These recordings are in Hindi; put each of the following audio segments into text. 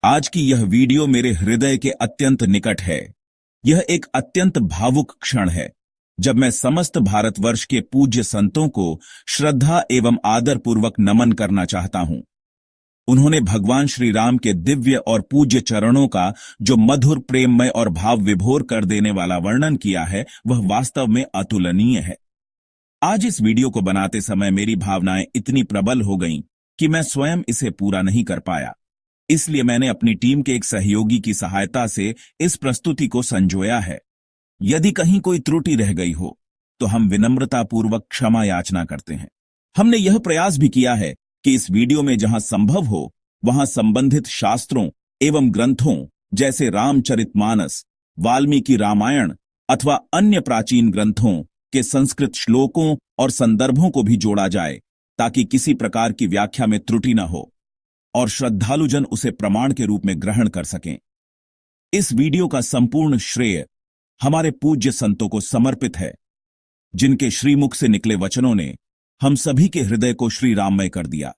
आज की यह वीडियो मेरे हृदय के अत्यंत निकट है। यह एक अत्यंत भावुक क्षण है जब मैं समस्त भारतवर्ष के पूज्य संतों को श्रद्धा एवं आदर पूर्वक नमन करना चाहता हूं। उन्होंने भगवान श्री राम के दिव्य और पूज्य चरणों का जो मधुर, प्रेममय और भाव विभोर कर देने वाला वर्णन किया है, वह वास्तव में अतुलनीय है। आज इस वीडियो को बनाते समय मेरी भावनाएं इतनी प्रबल हो गईं कि मैं स्वयं इसे पूरा नहीं कर पाया। इसलिए मैंने अपनी टीम के एक सहयोगी की सहायता से इस प्रस्तुति को संजोया है। यदि कहीं कोई त्रुटि रह गई हो तो हम विनम्रतापूर्वक क्षमा याचना करते हैं। हमने यह प्रयास भी किया है कि इस वीडियो में जहां संभव हो वहां संबंधित शास्त्रों एवं ग्रंथों जैसे रामचरितमानस, वाल्मीकि रामायण अथवा अन्य प्राचीन ग्रंथों के संस्कृत श्लोकों और संदर्भों को भी जोड़ा जाए, ताकि किसी प्रकार की व्याख्या में त्रुटि न हो और श्रद्धालुजन उसे प्रमाण के रूप में ग्रहण कर सकें। इस वीडियो का संपूर्ण श्रेय हमारे पूज्य संतों को समर्पित है, जिनके श्रीमुख से निकले वचनों ने हम सभी के हृदय को श्री राममय कर दिया।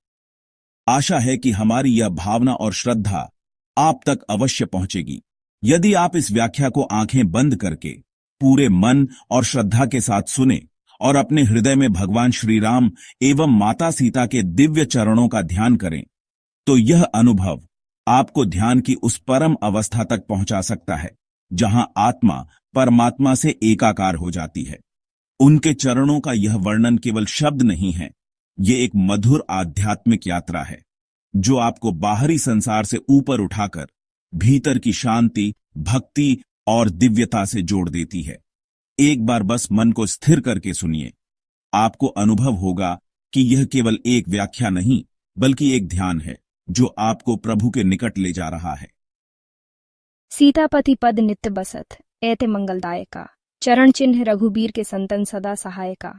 आशा है कि हमारी यह भावना और श्रद्धा आप तक अवश्य पहुंचेगी। यदि आप इस व्याख्या को आंखें बंद करके पूरे मन और श्रद्धा के साथ सुने और अपने हृदय में भगवान श्री राम एवं माता सीता के दिव्य चरणों का ध्यान करें, तो यह अनुभव आपको ध्यान की उस परम अवस्था तक पहुंचा सकता है जहां आत्मा परमात्मा से एकाकार हो जाती है। उनके चरणों का यह वर्णन केवल शब्द नहीं है, ये एक मधुर आध्यात्मिक यात्रा है जो आपको बाहरी संसार से ऊपर उठाकर भीतर की शांति, भक्ति और दिव्यता से जोड़ देती है। एक बार बस मन को स्थिर करके सुनिए, आपको अनुभव होगा कि यह केवल एक व्याख्या नहीं बल्कि एक ध्यान है जो आपको प्रभु के निकट ले जा रहा है। सीतापति पद नित्य बसत ऐते मंगलदायका, चरण चिन्ह रघुबीर के संतन सदा सहायका।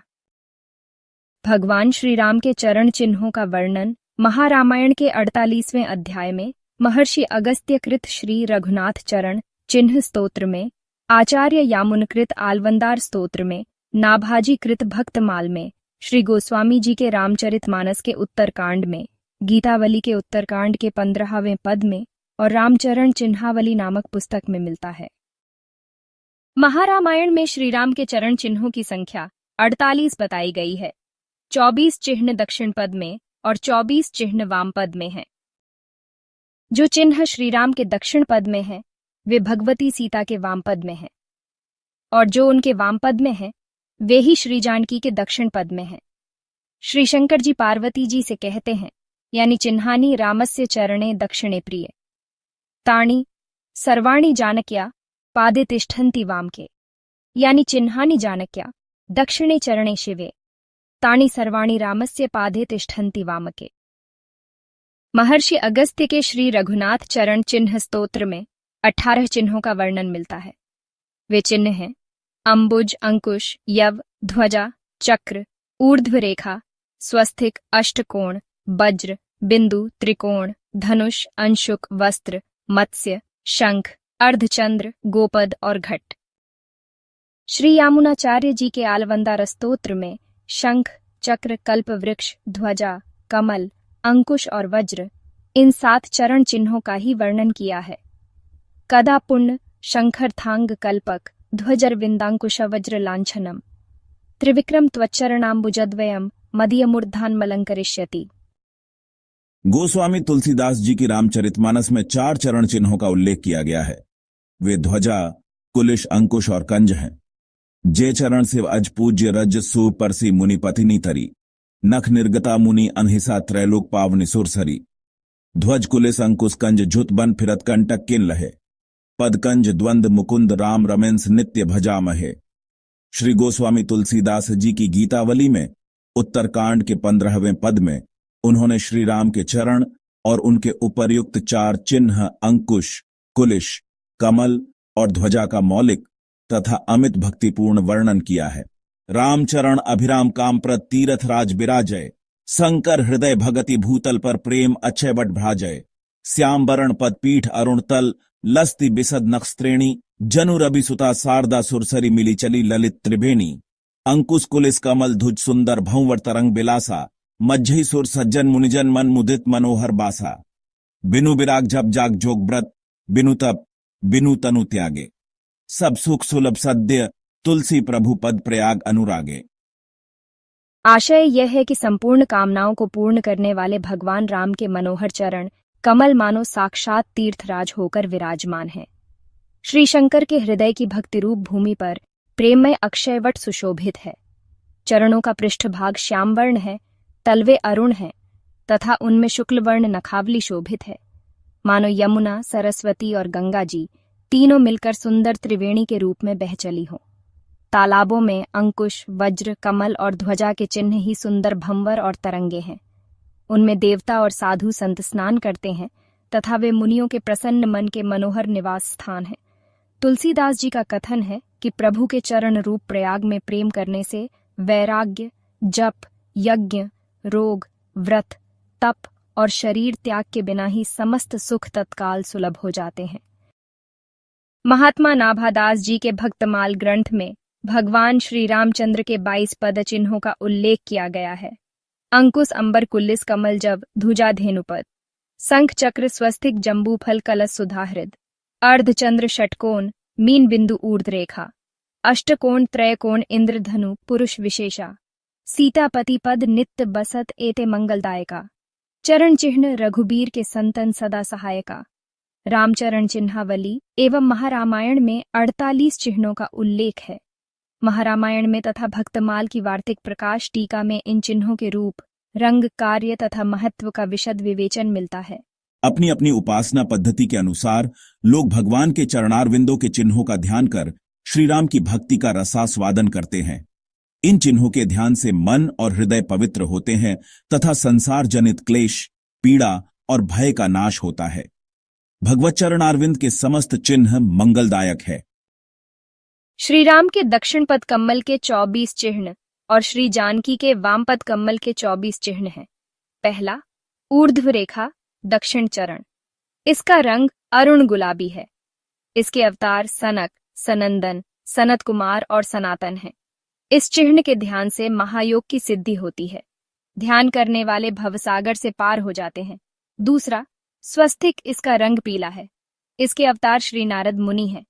भगवान श्री राम के चरण चिन्हों का वर्णन महारामायण के 48वें अध्याय में महर्षि अगस्त्य कृत श्री रघुनाथ चरण चिन्ह स्तोत्र में, आचार्य यामुनकृत आलवंदार स्तोत्र में, नाभाजी कृत भक्तमाल में, श्री गोस्वामी जी के रामचरितमानस के उत्तरकांड में, गीतावली के उत्तरकांड के 15वें पद में और रामचरण चिन्हावली नामक पुस्तक में मिलता है। महारामायण में श्री राम के चरण चिन्हों की संख्या 48 बताई गई है। 24 चिन्ह दक्षिण पद में और 24 चिन्ह वाम पद में हैं। जो चिन्ह श्री राम के दक्षिण पद में हैं, वे भगवती सीता के वाम पद में हैं, और जो उनके वाम पद में हैं, वे ही श्री जानकी के दक्षिण पद में हैं। श्री शंकर जी पार्वती जी से कहते हैं, यानी चिन्हानी रामस्य चरणे दक्षिणे प्रिय, ताणी सर्वाणी जानक्या पादे तिष्ठन्ति वाम के, यानी चिन्हानी जानक्या दक्षिणे चरणे शिवे, ताणी सर्वाणी रामस्य पादे तिष्ठन्ति वाम के। महर्षि अगस्त्य के श्री रघुनाथ चरण चिन्ह स्तोत्र में 18 चिन्हों का वर्णन मिलता है। वे चिन्ह हैं अंबुज, अंकुश, यव, ध्वजा, चक्र, ऊर्ध्व रेखा, स्वस्तिक, अष्टकोण, वज्र, बिंदु, त्रिकोण, धनुष, अंशुक, वस्त्र, मत्स्य, शंख, अर्धचंद्र, गोपद और घट। श्री यामुनाचार्य जी के आलवंदार स्तोत्र में शंख, चक्र, कल्प वृक्ष, ध्वजा, कमल, अंकुश और वज्र, इन 7 चरण चिन्हों का ही वर्णन किया है। कदा पुण्य शंखर्थांग कल्पक ध्वजरविंदांकुश वज्र लांछनम, त्रिविक्रम त्वच्चरणाम्बुजद्वयम मदीयमूर्धान्मलंकरिष्यति। गोस्वामी तुलसीदास जी की रामचरितमानस में 4 चरण चिन्हों का उल्लेख किया गया है। वे ध्वजा, कुलिश, अंकुश और कंज हैं। जे चरण शिव अज पूज्य रज सु परसी मुनि पतिनी तरी, नख निर्गता मुनि अनहिसा त्रैलोक पावनि सुरसरी, ध्वज कुलिस अंकुश कंज झुत बन फिरत कंटक किन लहे, पद कंज द्वंद मुकुंद राम रमेंस नित्य भजामहे। श्री गोस्वामी तुलसीदास जी की गीतावली में उत्तरकांड के 15वें पद में उन्होंने श्री राम के चरण और उनके उपर्युक्त 4 चिन्ह अंकुश, कुलिश, कमल और ध्वजा का मौलिक तथा अमित भक्तिपूर्ण वर्णन किया है। रामचरण अभिराम कामप्रद तीरथ राज बिराजय, शंकर हृदय भगति भूतल पर प्रेम अच्छय बट भ्राजय, श्याम वरण पद पीठ अरुण तल लस्ति बिसद नक्षत्रेणी, जनु रवि सुता शारदा सुरसरी मिली चली ललित त्रिवेणी, अंकुश कुलिस कमल ध्वज सुंदर भंवर तरंग बिलासा, मज्झई सुर सज्जन मुनिजन मन मुदित मनोहर बासा। बिनु विराग जप जाग जोग व्रत, बिनु तप बिनु तनु त्यागे, सब सुख सुलभ सद्य, तुलसी प्रभु पद प्रयाग अनुरागे। आशय यह है कि संपूर्ण कामनाओं को पूर्ण करने वाले भगवान राम के मनोहर चरण कमल मानो साक्षात तीर्थराज होकर विराजमान हैं। श्री शंकर के हृदय की भक्ति रूप भूमि पर प्रेममय अक्षयवट सुशोभित है। चरणों का पृष्ठभाग श्यामवर्ण है, तलवे अरुण हैं तथा उनमें शुक्लवर्ण नखावली शोभित है। मानो यमुना, सरस्वती और गंगा जी तीनों मिलकर सुंदर त्रिवेणी के रूप में बह चली हों। तालाबों में अंकुश, वज्र, कमल और ध्वजा के चिन्ह ही सुंदर भंवर और तरंगे हैं। उनमें देवता और साधु संत स्नान करते हैं तथा वे मुनियों के प्रसन्न मन के मनोहर निवास स्थान हैं। तुलसीदास जी का कथन है कि प्रभु के चरण रूप प्रयाग में प्रेम करने से वैराग्य, जप, यज्ञ, रोग, व्रत, तप और शरीर त्याग के बिना ही समस्त सुख तत्काल सुलभ हो जाते हैं। महात्मा नाभादास जी के भक्तमाल ग्रंथ में भगवान श्री रामचंद्र के 22 पद चिन्हों का उल्लेख किया गया है। अंकुश, अंबर, कुल्लिस, कमल, जब, ध्वजा, धेनुपद, शंख, चक्र, स्वस्तिक, जंबू फल, कलश, सुधाहृद, अर्धचंद्र, षटकोण, मीन बिंदु, ऊर्ध रेखा, अष्टकोण, त्रयकोण, इंद्रधनु, पुरुष विशेषा, सीतापति पद, नित्य बसत, एते मंगलदायका, चरण चिन्ह, रघुबीर के संतन सदा सहायका। रामचरण चिन्हावली एवं महारामायण में 48 चिन्हों का उल्लेख है। महारामायण में तथा भक्तमाल की वार्तिक प्रकाश टीका में इन चिन्हों के रूप, रंग, कार्य तथा महत्व का विशद विवेचन मिलता है। अपनी अपनी उपासना पद्धति के अनुसार लोग भगवान के चरणारविंदों के चिन्हों का ध्यान कर श्री राम की भक्ति का रसास्वादन करते हैं। इन चिन्हों के ध्यान से मन और हृदय पवित्र होते हैं तथा संसार जनित क्लेश, पीड़ा और भय का नाश होता है। भगवत चरणारविंद के समस्त चिन्ह मंगलदायक है। श्री राम के दक्षिण पद कमल के 24 चिन्ह और श्री जानकी के वाम पद कमल के 24 चिन्ह हैं। पहला, ऊर्ध्व रेखा, दक्षिण चरण। इसका रंग अरुण गुलाबी है। इसके अवतार सनक, सनंदन, सनत कुमार और सनातन हैं। इस चिन्ह के ध्यान से महायोग की सिद्धि होती है। ध्यान करने वाले भवसागर से पार हो जाते हैं। दूसरा, स्वस्तिक, इसका रंग पीला है। इसके अवतार श्री नारद मुनि हैं।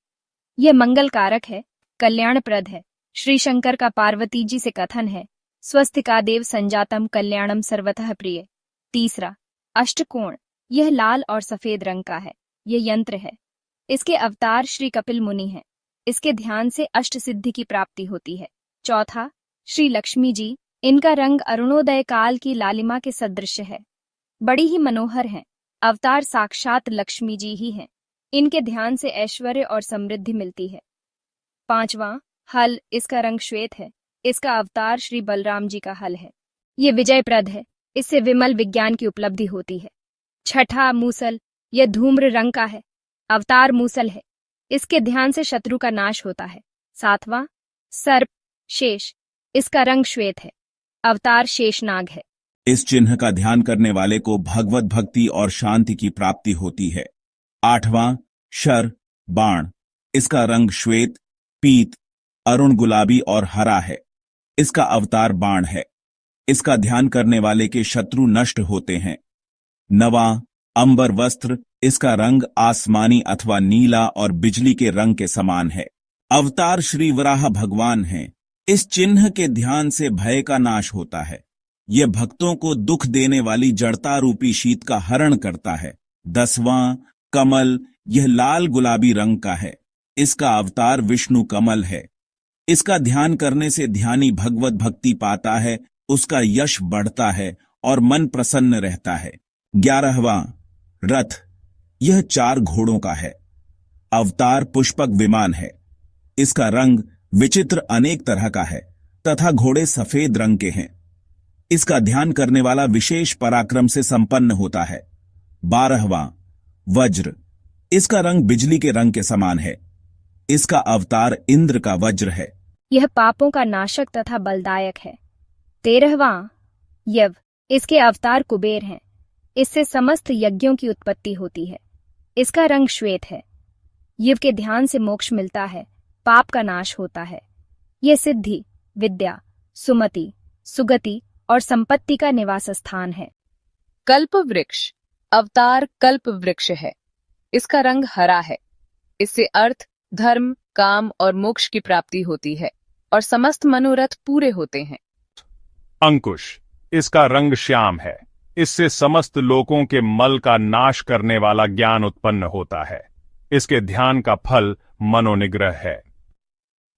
यह मंगल कारक है, कल्याणप्रद है। श्री शंकर का पार्वती जी से कथन है, स्वस्तिकादेव संजातम कल्याणम सर्वतः प्रिय। तीसरा, अष्टकोण, यह लाल और सफेद रंग का है। यह यंत्र है। इसके अवतार श्री कपिल मुनि हैं। इसके ध्यान से अष्ट सिद्धि की प्राप्ति होती है। चौथा, श्री लक्ष्मी जी, इनका रंग अरुणोदय काल की लालिमा के सदृश है। बड़ी ही मनोहर हैं। अवतार साक्षात लक्ष्मी जी ही हैं। इनके ध्यान से ऐश्वर्य और समृद्धि मिलती है। पांचवां, हल, इसका रंग श्वेत है। इसका अवतार श्री बलराम जी का हल है। ये विजयप्रद है। इससे विमल विज्ञान की उपलब्धि होती है। छठा, मूसल, यह धूम्र रंग का है। अवतार मूसल है। इसके ध्यान से शत्रु का नाश होता है। सातवां, सर्प, शेष, इसका रंग श्वेत है। अवतार शेषनाग है। इस चिन्ह का ध्यान करने वाले को भगवत भक्ति और शांति की प्राप्ति होती है। आठवां, शर, बाण, इसका रंग श्वेत, पीत, अरुण गुलाबी और हरा है। इसका अवतार बाण है। इसका ध्यान करने वाले के शत्रु नष्ट होते हैं। नवां, अंबर वस्त्र, इसका रंग आसमानी अथवा नीला और बिजली के रंग के समान है। अवतार श्री वराह भगवान हैं। इस चिन्ह के ध्यान से भय का नाश होता है। यह भक्तों को दुख देने वाली जड़ता रूपी शीत का हरण करता है। 10वां, कमल, यह लाल गुलाबी रंग का है। इसका अवतार विष्णु कमल है। इसका ध्यान करने से ध्यानी भगवत भक्ति पाता है, उसका यश बढ़ता है और मन प्रसन्न रहता है। 11वां, रथ, यह 4 घोड़ों का है। अवतार पुष्पक विमान है। इसका रंग विचित्र अनेक तरह का है तथा घोड़े सफेद रंग के हैं। इसका ध्यान करने वाला विशेष पराक्रम से संपन्न होता है। 12वां, वज्र, इसका रंग बिजली के रंग के समान है। इसका अवतार इंद्र का वज्र है। यह पापों का नाशक तथा बलदायक है। 13वां, यव, इसके अवतार कुबेर हैं। इससे समस्त यज्ञों की उत्पत्ति होती है। इसका रंग श्वेत है। यव के ध्यान से मोक्ष मिलता है, पाप का नाश होता है। यह सिद्धि, विद्या, सुमति, सुगति और संपत्ति का निवास स्थान है। कल्प वृक्ष, अवतार कल्प वृक्ष है। इसका रंग हरा है। इससे अर्थ, धर्म, काम और मोक्ष की प्राप्ति होती है और समस्त मनोरथ पूरे होते हैं। अंकुश, इसका रंग श्याम है। इससे समस्त लोकों के मल का नाश करने वाला ज्ञान उत्पन्न होता है। इसके ध्यान का फल मनोनिग्रह है।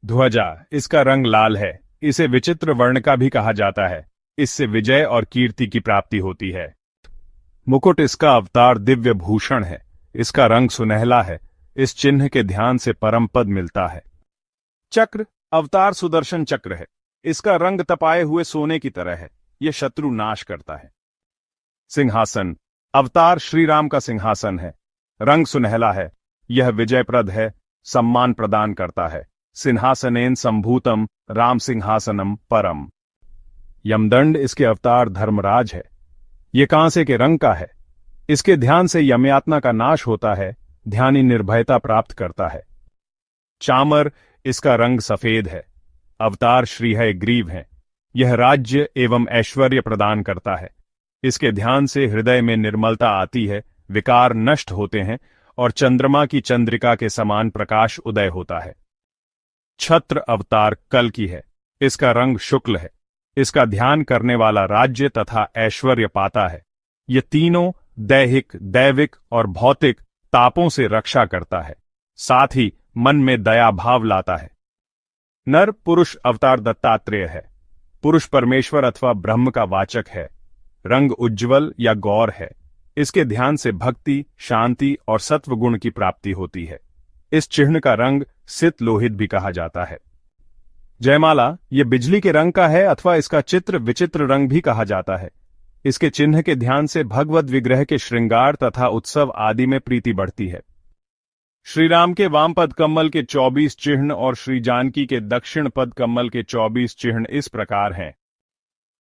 ध्वजा, इसका रंग लाल है। इसे विचित्र वर्ण का भी कहा जाता है। इससे विजय और कीर्ति की प्राप्ति होती है। मुकुट, इसका अवतार दिव्य भूषण है। इसका रंग सुनहला है। इस चिन्ह के ध्यान से परम पद मिलता है। चक्र, अवतार सुदर्शन चक्र है। इसका रंग तपाए हुए सोने की तरह है। यह शत्रु नाश करता है। सिंहासन, अवतार श्री राम का सिंहासन है। रंग सुनहला है। यह विजयप्रद है, सम्मान प्रदान करता है। सिंहासनेन संभूतम राम सिंहासनम परम। यमदंड, इसके अवतार धर्मराज है। ये कांसे के रंग का है। इसके ध्यान से यमयातना का नाश होता है। ध्यानी निर्भयता प्राप्त करता है। चामर, इसका रंग सफेद है। अवतार श्री हयग्रीव हैं। यह राज्य एवं ऐश्वर्य प्रदान करता है। इसके ध्यान से हृदय में निर्मलता आती है, विकार नष्ट होते हैं और चंद्रमा की चंद्रिका के समान प्रकाश उदय होता है। छत्र, अवतार कल की है। इसका रंग शुक्ल है। इसका ध्यान करने वाला राज्य तथा ऐश्वर्य पाता है। ये तीनों दैहिक, दैविक और भौतिक तापों से रक्षा करता है। साथ ही मन में दया भाव लाता है। नर पुरुष, अवतार दत्तात्रेय है। पुरुष परमेश्वर अथवा ब्रह्म का वाचक है। रंग उज्ज्वल या गौर है। इसके ध्यान से भक्ति, शांति और सत्व गुण की प्राप्ति होती है। इस चिन्ह का रंग सित लोहित भी कहा जाता है। जयमाला, यह बिजली के रंग का है अथवा इसका चित्र विचित्र रंग भी कहा जाता है। इसके चिन्ह के ध्यान से भगवद विग्रह के श्रृंगार तथा उत्सव आदि में प्रीति बढ़ती है। श्री राम के वाम पद कमल के 24 चिन्ह और श्री जानकी के दक्षिण पद कमल के 24 चिन्ह इस प्रकार हैं।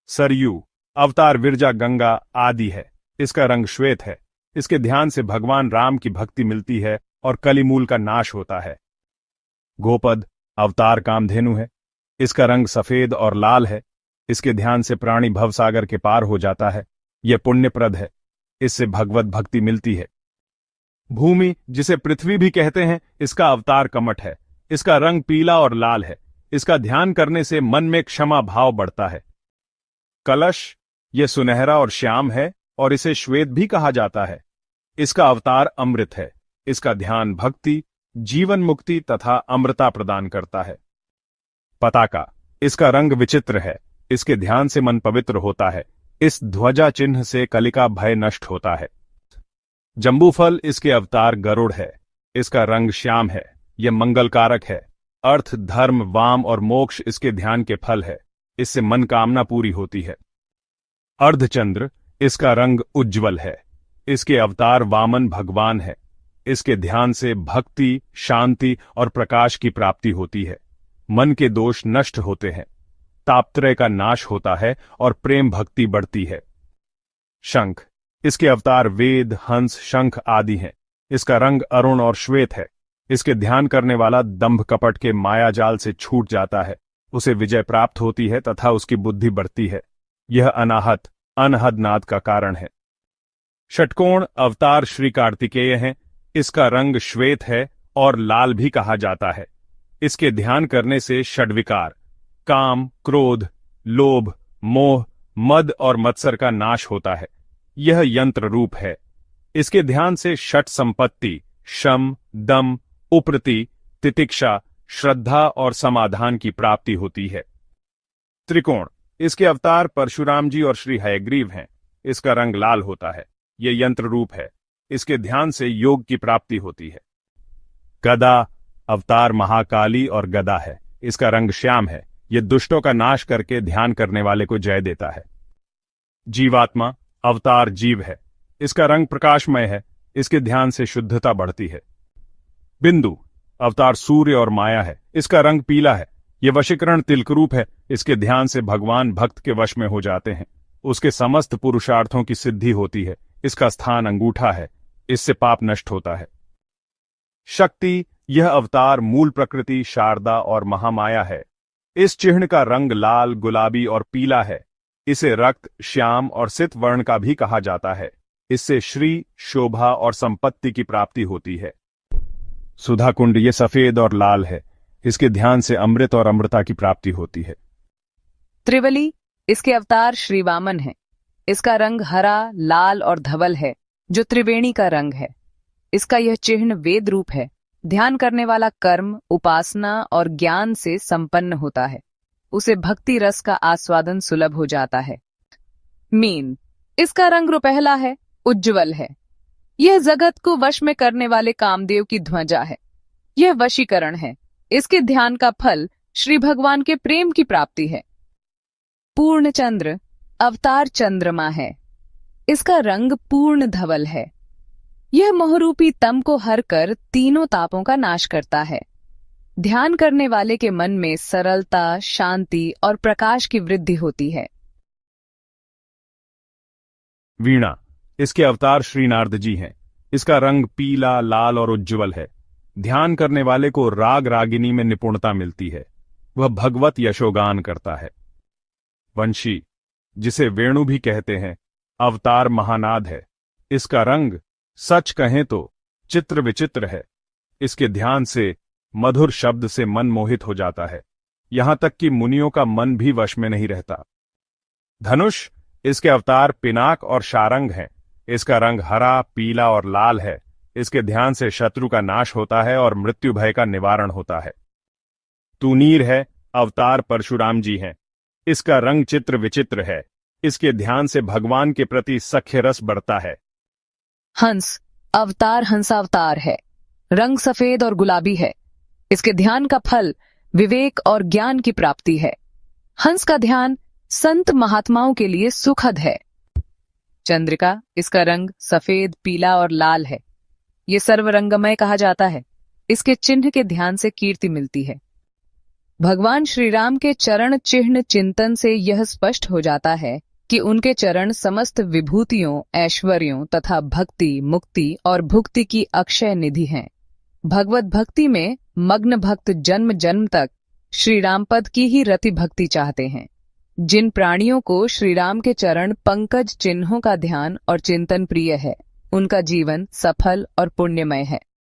सरयू, अवतार विरजा गंगा आदि है। इसका रंग श्वेत है। इसके ध्यान से भगवान राम की भक्ति मिलती है और कलिमूल का नाश होता है। गोपद, अवतार कामधेनु है। इसका रंग सफेद और लाल है। इसके ध्यान से प्राणी भवसागर के पार हो जाता है। यह पुण्यप्रद है। इससे भगवत भक्ति मिलती है। भूमि, जिसे पृथ्वी भी कहते हैं, इसका अवतार कमठ है। इसका रंग पीला और लाल है। इसका ध्यान करने से मन में क्षमा भाव बढ़ता है। कलश, यह सुनहरा और श्याम है और इसे श्वेत भी कहा जाता है। इसका अवतार अमृत है। इसका ध्यान भक्ति, जीवन मुक्ति तथा अमृता प्रदान करता है। पताका, इसका रंग विचित्र है। इसके ध्यान से मन पवित्र होता है। इस ध्वजा चिन्ह से कलिका भय नष्ट होता है। जंबूफल, इसके अवतार गरुड़ है। इसका रंग श्याम है। यह मंगलकारक है। अर्थ, धर्म, वाम और मोक्ष इसके ध्यान के फल है। इससे मन कामना पूरी होती है। अर्धचंद्र, इसका रंग उज्ज्वल है। इसके अवतार वामन भगवान है। इसके ध्यान से भक्ति, शांति और प्रकाश की प्राप्ति होती है। मन के दोष नष्ट होते हैं। तापत्रय का नाश होता है और प्रेम भक्ति बढ़ती है। शंख, इसके अवतार वेद, हंस, शंख आदि हैं। इसका रंग अरुण और श्वेत है। इसके ध्यान करने वाला दंभ कपट के मायाजाल से छूट जाता है। उसे विजय प्राप्त होती है तथा उसकी बुद्धि बढ़ती है। यह अनाहत, अनहद नाद का कारण है। षटकोण, अवतार श्री कार्तिकेय हैं। इसका रंग श्वेत है और लाल भी कहा जाता है। इसके ध्यान करने से षड्विकार, काम, क्रोध, लोभ, मोह, मद और मत्सर का नाश होता है। यह यंत्र रूप है। इसके ध्यान से षट संपत्ति, शम, दम, उप्रति, तितिक्षा, श्रद्धा और समाधान की प्राप्ति होती है। त्रिकोण, इसके अवतार परशुराम जी और श्री हयग्रीव हैं। इसका रंग लाल होता है। यह यंत्र रूप है। इसके ध्यान से योग की प्राप्ति होती है। गदा, अवतार महाकाली और गदा है। इसका रंग श्याम है। यह दुष्टों का नाश करके ध्यान करने वाले को जय देता है। जीवात्मा, अवतार जीव है। इसका रंग प्रकाशमय है। इसके ध्यान से शुद्धता बढ़ती है। बिंदु, अवतार सूर्य और माया है। इसका रंग पीला है। यह वशीकरण तिलकरूप है। इसके ध्यान से भगवान भक्त के वश में हो जाते हैं। उसके समस्त पुरुषार्थों की सिद्धि होती है। इसका स्थान अंगूठा है। इससे पाप नष्ट होता है। शक्ति, यह अवतार मूल प्रकृति, शारदा और महामाया है। इस चिन्ह का रंग लाल, गुलाबी और पीला है। इसे रक्त, श्याम और सित वर्ण का भी कहा जाता है। इससे श्री, शोभा और संपत्ति की प्राप्ति होती है। सुधा कुंड ये सफेद और लाल है, इसके ध्यान से अमृत और अमृता की प्राप्ति होती है। त्रिवली, इसके अवतार श्री वामन है। इसका रंग हरा, लाल और धवल है, जो त्रिवेणी का रंग है। इसका यह चिन्ह वेद रूप है। ध्यान करने वाला कर्म, उपासना और ज्ञान से संपन्न होता है। उसे भक्ति रस का आस्वादन सुलभ हो जाता है। मीन, इसका रंग रुपहला है, उज्ज्वल है। यह जगत को वश में करने वाले कामदेव की ध्वजा है। यह वशीकरण है। इसके ध्यान का फल श्री भगवान के प्रेम की प्राप्ति है। पूर्ण चंद्र, अवतार चंद्रमा है। इसका रंग पूर्ण धवल है। यह मोहरूपी तम को हर कर तीनों तापों का नाश करता है। ध्यान करने वाले के मन में सरलता, शांति और प्रकाश की वृद्धि होती है। वीणा, इसके अवतार श्री नारद जी हैं। इसका रंग पीला, लाल और उज्ज्वल है। ध्यान करने वाले को राग रागिनी में निपुणता मिलती है। वह भगवत यशोगान करता है। वंशी, जिसे वेणु भी कहते हैं, अवतार महानाद है। इसका रंग सच कहें तो चित्र विचित्र है। इसके ध्यान से मधुर शब्द से मन मोहित हो जाता है, यहां तक कि मुनियों का मन भी वश में नहीं रहता। धनुष, इसके अवतार पिनाक और शारंग हैं। इसका रंग हरा, पीला और लाल है। इसके ध्यान से शत्रु का नाश होता है और मृत्यु भय का निवारण होता है। तूनीर है, अवतार परशुराम जी हैं। इसका रंग चित्र विचित्र है। इसके ध्यान से भगवान के प्रति सख्य रस बढ़ता है। हंस, अवतार हंसावतार है। रंग सफेद और गुलाबी है। इसके ध्यान का फल विवेक और ज्ञान की प्राप्ति है। हंस का ध्यान संत महात्माओं के लिए सुखद है। चंद्रिका, इसका रंग सफेद, पीला और लाल है। ये सर्वरंगमय कहा जाता है। इसके चिन्ह के ध्यान से कीर्ति मिलती है। भगवान श्री राम के चरण चिन्ह चिंतन से यह स्पष्ट हो जाता है कि उनके चरण समस्त विभूतियों, ऐश्वर्यों तथा भक्ति, मुक्ति और भुक्ति की अक्षय निधि हैं। भगवत भक्ति में मग्न भक्त जन्म जन्म तक श्री राम पद की ही रति भक्ति चाहते हैं। जिन प्राणियों को श्री राम के चरण पंकज चिन्हों का ध्यान और चिंतन प्रिय है, उनका जीवन सफल और पुण्यमय है।